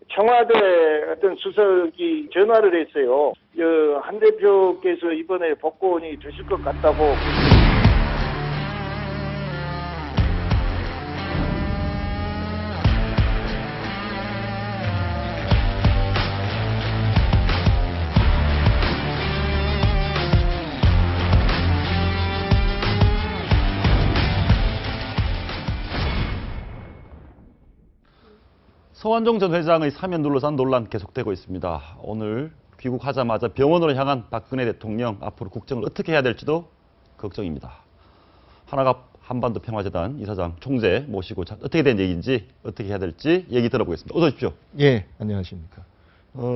청와대 어떤 수석이 전화를 했어요. 한 대표께서 이번에 복권이 되실 것 같다고. 서완종 전 회장의 사면 둘러싼 논란 계속되고 있습니다. 오늘 귀국하자마자 병원으로 향한 박근혜 대통령, 앞으로 국정을 어떻게 해야 될지도 걱정입니다. 하나갑 한반도 평화재단 이사장 총재 모시고 어떻게 된 얘기인지 어떻게 해야 될지 얘기 들어보겠습니다. 어서 오십시오. 예, 안녕하십니까.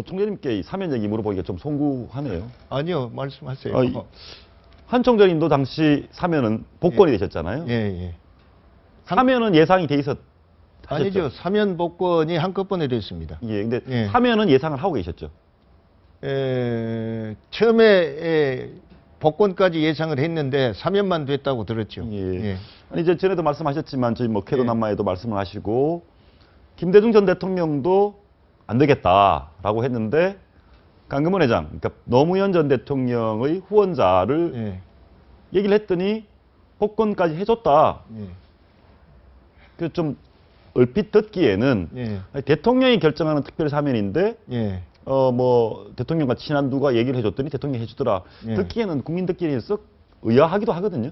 총재님께 이 사면 얘기 물어보기가 좀 송구하네요. 아니요, 말씀하세요. 한 총재님도 당시 사면은 복권이 되셨잖아요. 예, 예. 사면은 예상이 돼 있었. 아니죠. 사면 복권이 한꺼번에 됐습니다. 예, 근데 예. 사면은 예상을 하고 계셨죠. 처음에 복권까지 예상을 했는데 사면만 됐다고 들었죠. 예. 예. 아니 이제 전에도 말씀하셨지만 저희 뭐 쾌도남마에도 말씀을 하시고 김대중 전 대통령도 안 되겠다라고 했는데 강금원 회장, 그러니까 노무현 전 대통령의 후원자를 예. 얘기를 했더니 복권까지 해줬다. 예. 그 좀 얼핏 듣기에는 예. 대통령이 결정하는 특별 사면인데 예. 뭐 대통령과 친한 누가 얘기를 해줬더니 대통령이 해주더라. 예. 듣기에는 국민 듣기에는 썩 의아하기도 하거든요.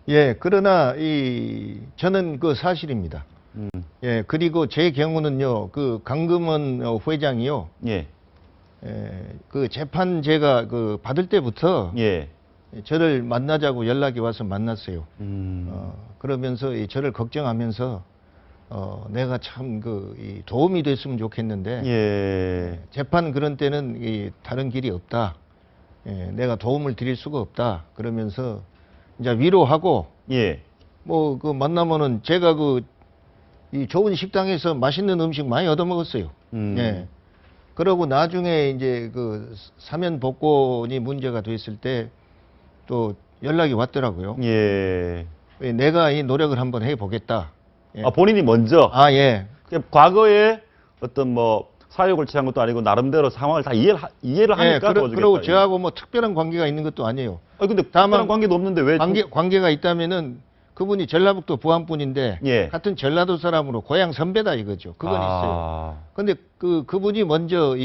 예, 그러나 저는 그 사실입니다. 예, 그리고 제 경우는요, 그 강금원 회장이요, 예. 그 재판 제가 받을 때부터 예. 저를 만나자고 연락이 와서 만났어요. 음. 그러면서 저를 걱정하면서 내가 참 도움이 됐으면 좋겠는데 예. 재판 그런 때는 다른 길이 없다. 예, 내가 도움을 드릴 수가 없다. 그러면서 이제 위로하고 예. 뭐 만나면은 제가 이 좋은 식당에서 맛있는 음식 많이 얻어 먹었어요. 예. 그러고 나중에 이제 사면 복권이 문제가 됐을 때 또 연락이 왔더라고요. 예. 내가 이 노력을 한번 해보겠다. 예. 아, 본인이 먼저? 아, 예. 과거에 어떤 뭐 사욕을 취한 것도 아니고 나름대로 상황을 다 이해를 하니까 도와주겠다. 그리고 저하고 뭐 특별한 관계가 있는 것도 아니에요. 근데 특별한 관계도 없는데 왜? 관계가 있다면은 그분이 전라북도 부안분인데 예. 같은 전라도 사람으로 고향 선배다 이거죠. 그건 있어요. 근데 그분이 먼저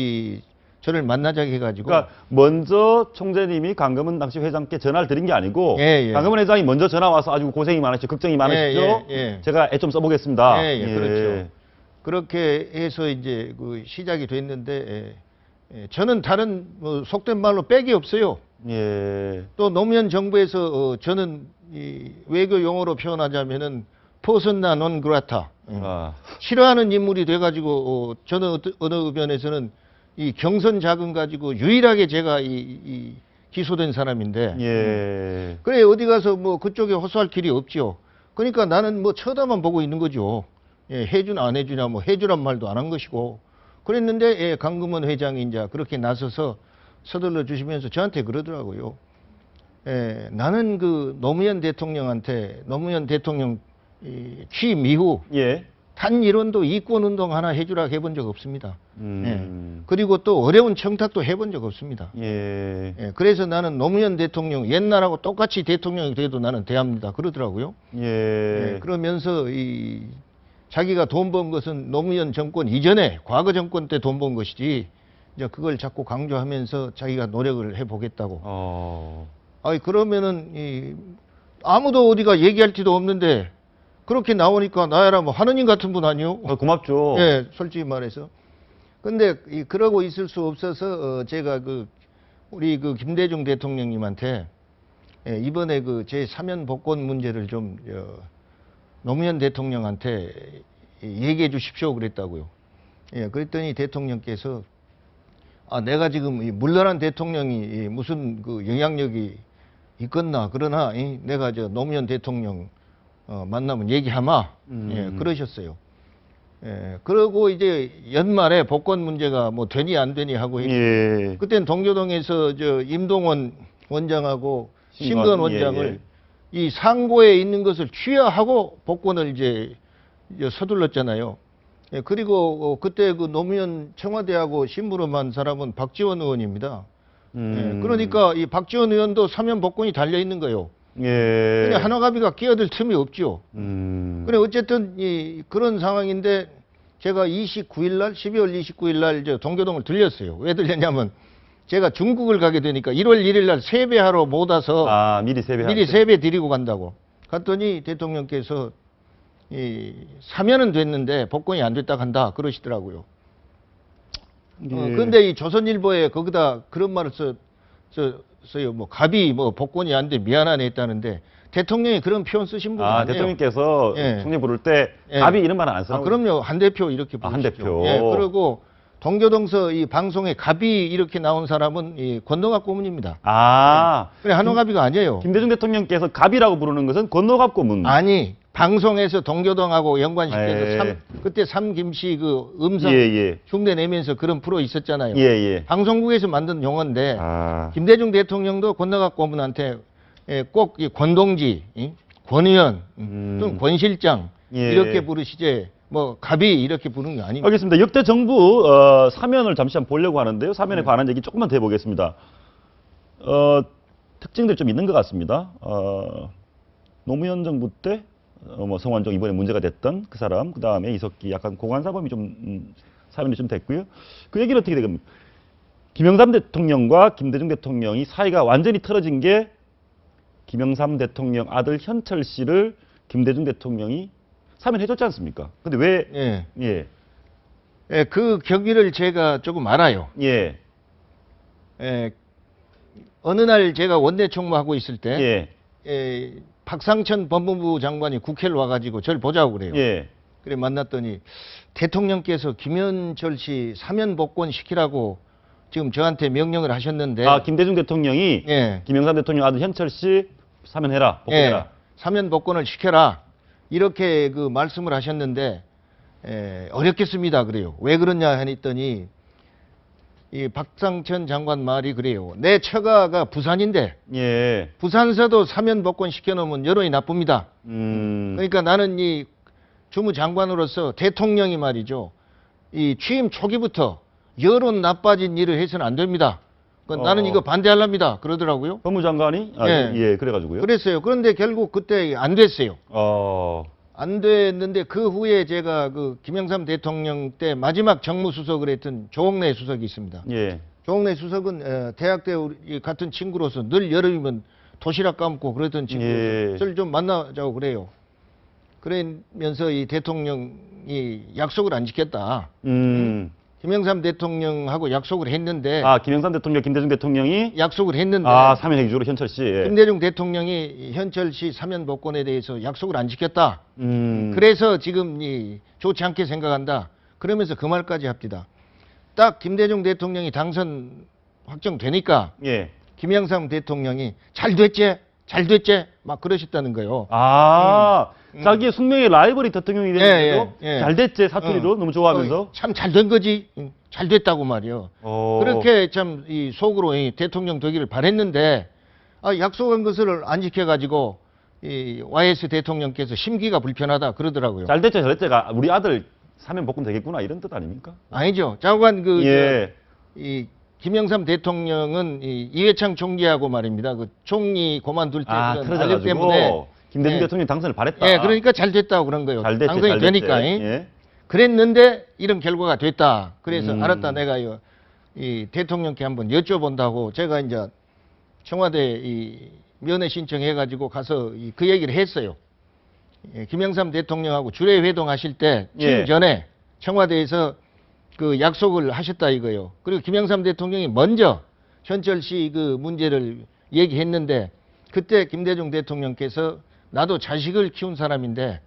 저를 만나자고 해가지고. 그러니까 먼저 총재님이 강금원 당시 회장께 전화를 드린 게 아니고 예, 예. 강금원 회장이 먼저 전화 와서 아주 고생이 많으시죠. 걱정이 많으시죠. 예, 예. 제가 애 좀 써보겠습니다. 예, 그렇죠. 그렇게 해서 이제 시작이 됐는데 저는 다른 속된 말로 빽이 없어요. 예. 또 노무현 정부에서 저는 이 외교 용어로 표현하자면은 퍼스나 논 그라타, 싫어하는 인물이 돼가지고 저는 어느 의견에서는 이 경선 자금 가지고 유일하게 제가 기소된 사람인데, 예. 그래 어디 가서 뭐 그쪽에 호소할 길이 없죠. 그러니까 나는 뭐 쳐다만 보고 있는 거죠. 예, 해주나 안 해주냐, 뭐 해주란 말도 안 한 것이고 그랬는데 강금원 회장이 이제 그렇게 나서서 서둘러 주시면서 저한테 그러더라고요. 나는 노무현 대통령 취임 이후 예. 단 일원도 이권운동 하나 해주라 해본 적 없습니다. 그리고 또 어려운 청탁도 해본 적 없습니다. 예. 그래서 나는 노무현 대통령 옛날하고 똑같이 대통령이 돼도 나는 대합니다. 그러더라고요. 예. 그러면서 자기가 돈 번 것은 노무현 정권 이전에 과거 정권 때 돈 번 것이지 이제 그걸 자꾸 강조하면서 자기가 노력을 해보겠다고. 그러면은 아무도 어디가 얘기할 지도 없는데 그렇게 나오니까 나야라 뭐 하느님 같은 분 아니요? 고맙죠. 예, 솔직히 말해서. 근데 그러고 있을 수 없어서 제가 우리 김대중 대통령님한테 이번에 제 사면 복권 문제를 좀 노무현 대통령한테 얘기해 주십시오 그랬다고요. 예, 그랬더니 대통령께서 내가 지금 물러난 대통령이 무슨 영향력이 있겠나. 그러나 내가 노무현 대통령 만나면 얘기하마. 예, 그러셨어요. 예, 그러고 이제 연말에 복권 문제가 뭐 되니 안 되니 하고 예. 그땐 동교동에서 임동원 원장하고 신건 원장을 이 상고에 있는 것을 취하하고 복권을 이제 서둘렀잖아요. 예, 그리고 그때 그 노무현 청와대하고 심부름한 사람은 박지원 의원입니다. 예, 그러니까 이 박지원 의원도 사면 복권이 달려 있는 거예요. 예. 그냥 한화가비가 끼어들 틈이 없죠. 그래 어쨌든 그런 상황인데 제가 29일 날 12월 29일 날 저 동교동을 들렸어요. 왜 들렸냐면 제가 중국을 가게 되니까 1월 1일 날 세배하러 못 와서 미리 세배. 미리 세배 드리고 간다고. 갔더니 대통령께서 사면은 됐는데 복권이 안 됐다 간다 그러시더라고요. 예. 근데 이 조선일보에 거기다 그런 말을 써요. 뭐 갑이 뭐 복권이 안 돼 미안하네 했다는데 대통령이 그런 표현 쓰신 분 아니에요. 대통령께서 예. 총리 부를 때 예. 갑이 이런 말은 안 쓰라고. 그럼요. 한 대표 이렇게 부르시죠. 한 대표. 예, 그리고 동교동서 이 방송에 갑이 이렇게 나온 사람은 이 권노갑 고문입니다. 그래 한호갑이가 아니에요. 김대중 대통령께서 갑이라고 부르는 것은 권노갑 고문. 아니 방송에서 동교동하고 연관시켜서 예. 그때 삼김씨 그 음성 예. 흉내 내면서 그런 프로 있었잖아요. 예. 방송국에서 만든 용어인데 김대중 대통령도 권노갑 고문한테 꼭 이 권동지, 권의원, 또는 권실장 예. 이렇게 부르시지 뭐 갑이 이렇게 부르는 게 아닙니다. 알겠습니다. 역대 정부 사면을 잠시 한번 보려고 하는데요. 사면에 관한 얘기 조금만 더 해보겠습니다. 특징들이 좀 있는 것 같습니다. 노무현 정부 때 뭐 성완종 이번에 문제가 됐던 그 사람, 그 다음에 이석기 약간 고관사범이 좀 사면이 좀 됐고요. 그 얘기는 어떻게 되겠습니까? 김영삼 대통령과 김대중 대통령이 사이가 완전히 틀어진 게 김영삼 대통령 아들 현철 씨를 김대중 대통령이 사면해줬지 않습니까? 근데 왜? 예, 그 경위를 제가 조금 알아요. 예. 어느 날 제가 원내 총무하고 있을 때, 예. 박상천 법무부 장관이 국회를 와가지고 저를 보자고 그래요. 예. 그래 만났더니 대통령께서 김현철 씨 사면 복권 시키라고 지금 저한테 명령을 하셨는데. 김대중 대통령이 예. 김영삼 대통령 아들 현철 씨 사면해라, 복권해라. 예, 사면 복권을 시켜라. 이렇게 그 말씀을 하셨는데 어렵겠습니다. 그래요. 왜 그러냐 했더니 이 박상천 장관 말이 그래요. 내 처가가 부산인데 예. 부산서도 사면 복권 시켜놓으면 여론이 나쁩니다. 그러니까 나는 이 주무장관으로서 대통령이 말이죠. 이 취임 초기부터 여론 나빠진 일을 해서는 안 됩니다. 나는 이거 반대하랍니다. 그러더라고요. 법무장관이? 그래가지고요. 그랬어요. 그런데 결국 그때 안 됐어요. 안 됐는데 그 후에 제가 그 김영삼 대통령 때 마지막 정무수석을 했던 조홍래 수석이 있습니다. 예. 조홍래 수석은 대학 때 우리 같은 친구로서 늘 여름이면 도시락 감고 그러던 친구로서 저를 좀 만나자고 그래요. 그러면서 이 대통령이 약속을 안 지켰다. 김영삼 대통령하고 약속을 했는데. 김영삼 대통령, 김대중 대통령이? 약속을 했는데. 사면해 주로 현철 씨. 예. 김대중 대통령이 현철 씨 사면 복권에 대해서 약속을 안 지켰다. 그래서 지금 좋지 않게 생각한다. 그러면서 그 말까지 합니다. 딱 김대중 대통령이 당선 확정되니까. 예. 김영삼 대통령이 잘 됐지? 잘 됐지? 막 그러셨다는 거예요. 자기의 숙명의 라이벌이 대통령이 됐는데도 잘 됐지 사투리로 너무 좋아하면서 참 잘 된 거지. 잘 됐다고 말이요. 그렇게 참 이 속으로 대통령 되기를 바랬는데 약속한 것을 안 지켜가지고 이 YS 대통령께서 심기가 불편하다 그러더라고요. 잘 됐지 잘 됐지가 우리 아들 사면 복권 되겠구나 이런 뜻 아닙니까? 아니죠. 장관 이 김영삼 대통령은 이회창 총리하고 말입니다. 그 총리 그만둘 때 그런 알력 때문에 김대중 대통령 당선을 바랬다. 그러니까 잘 됐다고 그런 거예요. 잘 됐지, 당선이 잘 되니까. 그랬는데 이런 결과가 됐다. 그래서 알았다. 내가 이 대통령께 한번 여쭤본다고 제가 이제 청와대 이 면회 신청해가지고 가서 그 얘기를 했어요. 김영삼 대통령하고 주례 회동하실 때 취임 전에 청와대에서 그 약속을 하셨다 이거요. 그리고 김영삼 대통령이 먼저 현철 씨 그 문제를 얘기했는데 그때 김대중 대통령께서 나도 자식을 키운 사람인데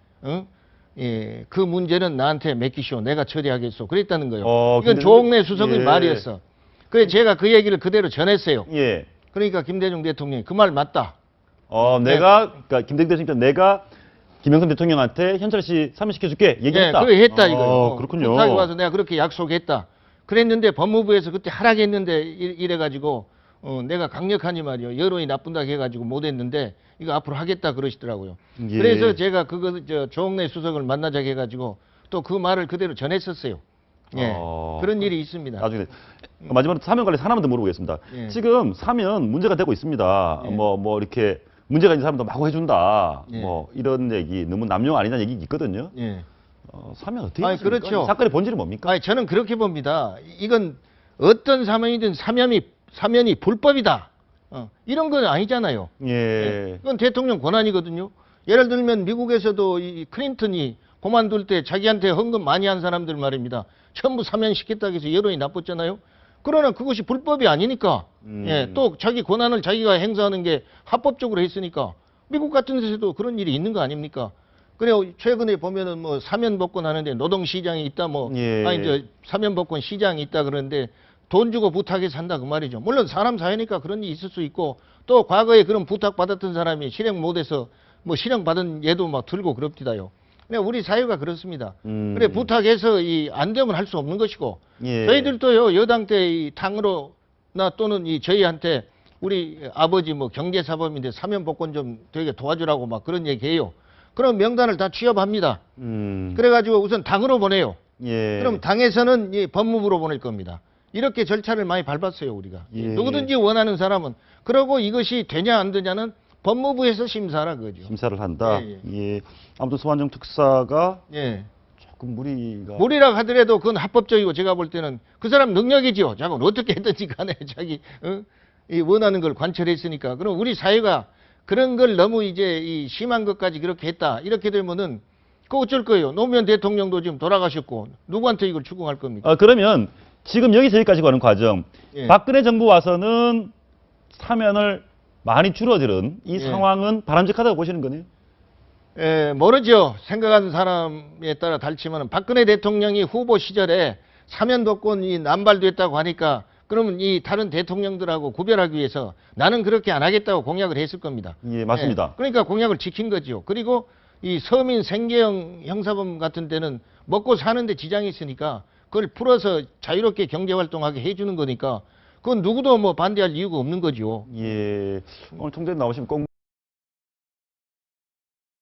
그 문제는 나한테 맡기시오. 내가 처리하겠소. 그랬다는 거예요. 이건 조홍래 수석의 말이었어. 그래서 제가 그 얘기를 그대로 전했어요. 그러니까 김대중 대통령이 그 말 맞다. 그러니까 김대중 대통령 내가 김영삼 대통령한테 현철 씨 사면시켜줄게 얘기했다. 그래 했다 이거요. 그렇군요. 국회에 와서 내가 그렇게 약속했다. 그랬는데 법무부에서 그때 하락했는데 이래가지고 내가 강력하니 말이요. 여론이 나쁜다 해가지고 못했는데 이거 앞으로 하겠다 그러시더라고요. 그래서 제가 조홍래 수석을 만나자고 해가지고 또 그 말을 그대로 전했었어요. 예. 그런 일이 있습니다. 나중에 마지막으로 사면 관련해서 하나만 더 물어보겠습니다. 예. 지금 사면 문제가 되고 있습니다. 예. 뭐 이렇게 문제가 있는 사람도 마구 해준다. 예. 뭐 이런 얘기 너무 남용 아니냐는 얘기 있거든요. 예. 사면 어떻게 아니, 하십니까? 그렇죠. 사건의 본질이 뭡니까? 아니, 저는 그렇게 봅니다. 이건 어떤 사면이든 사면이 불법이다. 이런 건 아니잖아요. 예. 이건 대통령 권한이거든요. 예를 들면 미국에서도 이 클린턴이 그만둘 때 자기한테 헌금 많이 한 사람들 말입니다. 전부 사면시켰다고 해서 여론이 나빴잖아요. 그러나 그것이 불법이 아니니까. 예, 또 자기 권한을 자기가 행사하는 게 합법적으로 했으니까. 미국 같은 데서도 그런 일이 있는 거 아닙니까? 그래 최근에 보면은 뭐 사면 복권 하는데 노동시장이 있다 뭐 예. 아니 저 사면 복권 시장이 있다 그러는데 돈 주고 부탁해서 한다 그 말이죠. 물론 사람 사회니까 그런 일이 있을 수 있고 또 과거에 그런 부탁 받았던 사람이 실행 못해서 뭐 실행 받은 예도 막 들고 그럽디다요. 그냥 우리 사회가 그렇습니다. 그래 부탁해서 안 되면 할 수 없는 것이고 예. 저희들도요 여당 때 이 당으로나 또는 이 저희한테 우리 아버지 뭐 경제사범인데 사면 복권 좀 되게 도와주라고 막 그런 얘기해요. 그럼 명단을 다 취합합니다. 그래가지고 우선 당으로 보내요. 예. 그럼 당에서는 이 법무부로 보낼 겁니다. 이렇게 절차를 많이 밟았어요 우리가. 예. 누구든지 원하는 사람은. 그러고 이것이 되냐 안 되냐는 법무부에서 심사하라 그거죠. 심사를 한다. 예, 예. 아무튼 소환정 특사가 예. 조금 무리가 무리라 하더라도 그건 합법적이고 제가 볼 때는 그 사람 능력이죠. 자꾸 어떻게 했든지 간에 자기 이 원하는 걸 관철했으니까. 그럼 우리 사회가 그런 걸 너무 이제 이 심한 것까지 그렇게 했다. 이렇게 되면은 그 어쩔 거예요. 노무현 대통령도 지금 돌아가셨고 누구한테 이걸 추궁할 겁니까? 그러면 지금 여기서 여기까지 가는 과정. 예. 박근혜 정부 와서는 사면을 많이 줄어드는 이 예. 상황은 바람직하다고 보시는 거네요. 모르죠. 생각하는 사람에 따라 다르지만 박근혜 대통령이 후보 시절에 사면 복권이 남발됐다고 하니까 그러면 이 다른 대통령들하고 구별하기 위해서 나는 그렇게 안 하겠다고 공약을 했을 겁니다. 예, 맞습니다. 그러니까 공약을 지킨 거죠. 그리고 이 서민 생계형 형사범 같은 데는 먹고 사는데 지장이 있으니까 그걸 풀어서 자유롭게 경제활동하게 해주는 거니까 그건 누구도 뭐 반대할 이유가 없는 거죠. 예. 오늘 총재님 나오시면 꼭